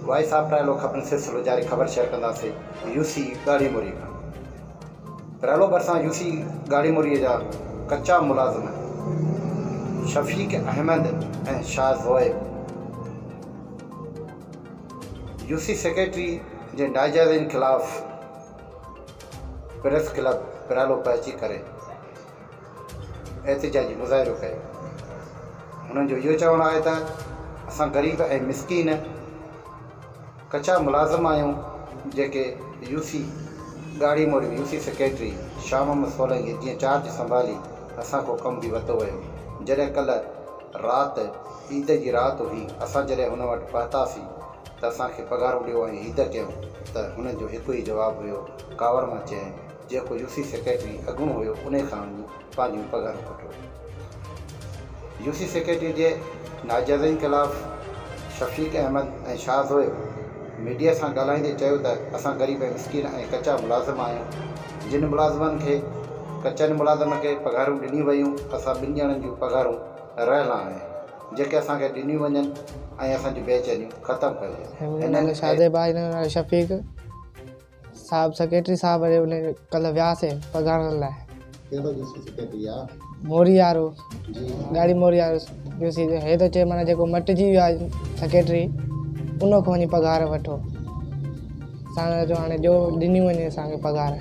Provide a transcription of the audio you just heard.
Y साहब प्रायलो खपन सिलसिलो जारी खबर शेयर कंदासीं यूसी गाड़ी मोरी खां। प्रायलो बरसां यूसी गाड़ी मोरी जा कच्चा मुलाज़िम शफ़ीक अहमद ऐं शाह ज़ोएब यूसी सेक्रेटरी जे नाजाइज़नि ख़िलाफ़ प्रेस क्लब प्रायलो पहुची करे एहतिजाजी मुज़ाहिरो कयो। हुननि जो इहो चवणु आहे त असां ग़रीब ऐं मिसकीन कच्चा मुलाज़िम आहियूं जेके यूसी गाड़ी मोरी यूसी सेक्रेटरी शाह मोहम्मद सोलंकी जीअं चार्ज संभाली असांखो कमु बि वरितो वियो। जॾहिं कल्ह राति ईद जी राति हुई, असां जॾहिं हुन वटि पहुतासीं त असांखे पघारूं ॾियो ऐं ईद कयूं त हुननि जो हिकु ई जवाबु हुयो, कावड़ मां चयईं जेको यूसी सेक्रेटरी अॻूणो हुयो उन खां पंहिंजूं पघारूं वठो। यूसी सेक्रेटरी जे नाजाइज़नि ख़िलाफ़ शफ़ीक अहमद ऐं शाह ज़ोएब मीडिया सां ॻाल्हाईंदे चयो त असां ग़रीब ऐं मिसकीन ऐं कच्चा मुलाज़िम आहियूं। जिन मुलाज़िमनि खे कचनि मुलाज़िम खे पघारूं ॾिनियूं वयूं, असां ॿिनि ॼणनि जूं पघारूं रहियल आहिनि जेके असांखे ॾिनियूं वञनि ऐं असांजूं बेचैनियूं ख़तमु कयूं। शाहज़ेब शफ़ीक साहब सेक्रेटरी साहब उन कल्ह वियासीं पघारण लाइ। मोरी वारो गाड़ी मोरी वारो यूसी हे तो चए माना जेको मटिजी वियो आहे सेक्रेटरी उन खां वञी पघार वठो। असां जो हाणे जो ॾिनियूं वञे असांखे पघार।